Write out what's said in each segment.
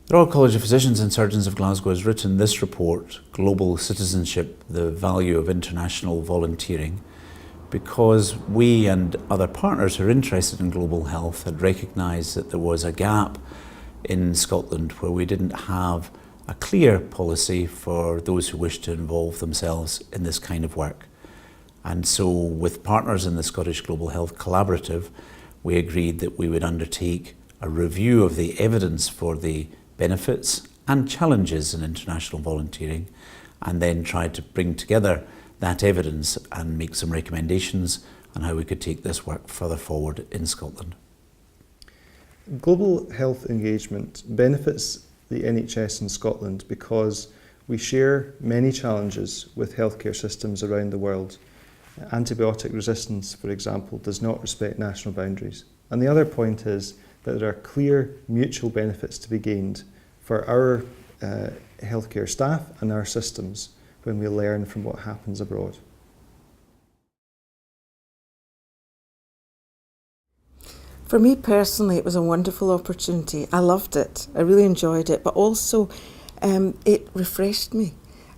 The Royal College of Physicians and Surgeons of Glasgow has written this report, Global Citizenship, the Value of International Volunteering, because we and other partners who are interested in global health had recognised that there was a gap in Scotland where we didn't have a clear policy for those who wish to involve themselves in this kind of work. And so with partners in the Scottish Global Health Collaborative, we agreed that we would undertake a review of the evidence for the benefits and challenges in international volunteering, and then try to bring together that evidence and make some recommendations on how we could take this work further forward in Scotland. Global health engagement benefits the NHS in Scotland because we share many challenges with healthcare systems around the world. Antibiotic resistance, for example, does not respect national boundaries. And the other point is that there are clear mutual benefits to be gained for our healthcare staff and our systems when we learn from what happens abroad. For me personally, it was a wonderful opportunity. I loved it. I really enjoyed it, but also it refreshed me.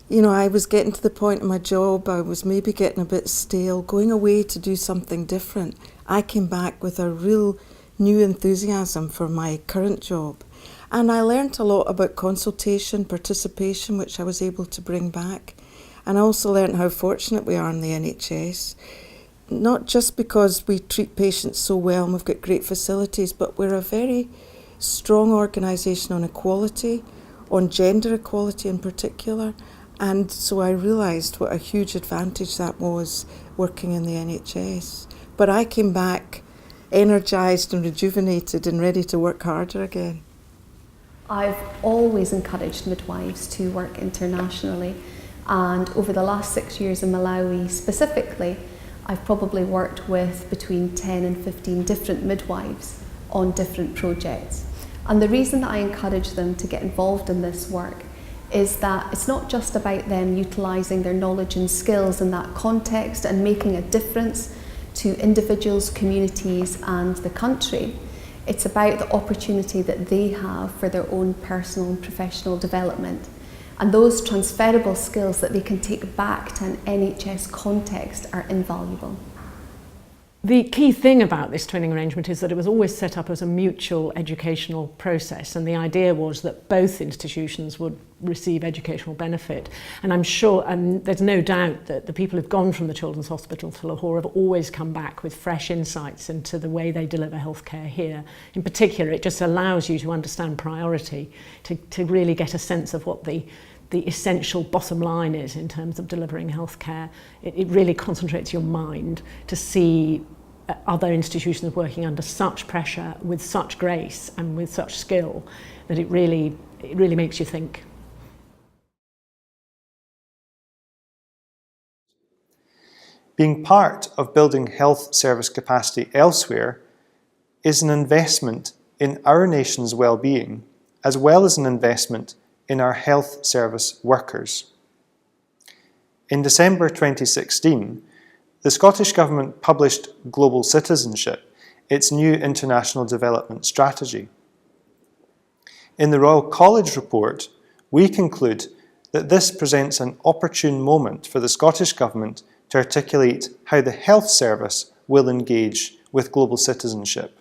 You know, I was getting to the point in my job, I was maybe getting a bit stale, going away to do something different. I came back with a real new enthusiasm for my current job. And I learned a lot about consultation, participation, which I was able to bring back. And I also learned how fortunate we are in the NHS. Not just because we treat patients so well and we've got great facilities, but we're a very strong organisation on equality, on gender equality in particular. And so I realised what a huge advantage that was working in the NHS. But I came back energised and rejuvenated and ready to work harder again. I've always encouraged midwives to work internationally, and over the last 6 years in Malawi specifically, I've probably worked with between 10 and 15 different midwives on different projects. And the reason that I encourage them to get involved in this work is that it's not just about them utilising their knowledge and skills in that context and making a difference to individuals, communities and the country. It's about the opportunity that they have for their own personal and professional development. And those transferable skills that they can take back to an NHS context are invaluable. The key thing about this twinning arrangement is that it was always set up as a mutual educational process, and the idea was that both institutions would receive educational benefit. And I'm sure, and there's no doubt that the people who've gone from the Children's Hospital to Lahore have always come back with fresh insights into the way they deliver healthcare here. In particular, it just allows you to understand priority, to really get a sense of what the essential bottom line is in terms of delivering healthcare. It really concentrates your mind to see other institutions working under such pressure with such grace and with such skill that it really makes you think. Being part of building health service capacity elsewhere is an investment in our nation's well-being, as well as an investment in our health service workers. In December 2016, the Scottish Government published Global Citizenship, its new international development strategy. In the Royal College report, we conclude that this presents an opportune moment for the Scottish Government to articulate how the health service will engage with global citizenship.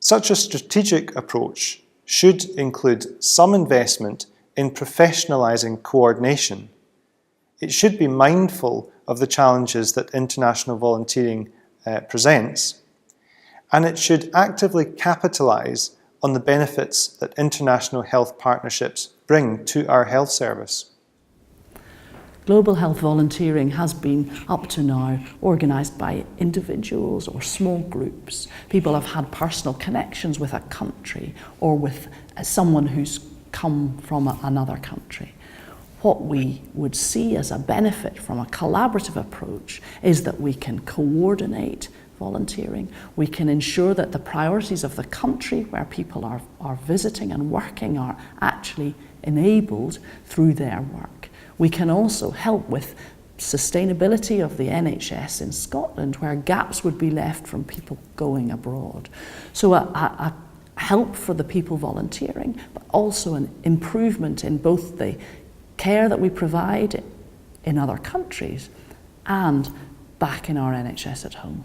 Such a strategic approach should include some investment in professionalising coordination. It should be mindful of the challenges that international volunteering presents, and it should actively capitalise on the benefits that international health partnerships bring to our health service. Global health volunteering has been, up to now, organised by individuals or small groups. People have had personal connections with a country or with someone who's come from another country. What we would see as a benefit from a collaborative approach is that we can coordinate volunteering. We can ensure that the priorities of the country where people are visiting and working are actually enabled through their work. We can also help with sustainability of the NHS in Scotland, where gaps would be left from people going abroad. So a help for the people volunteering, but also an improvement in both the care that we provide in other countries and back in our NHS at home.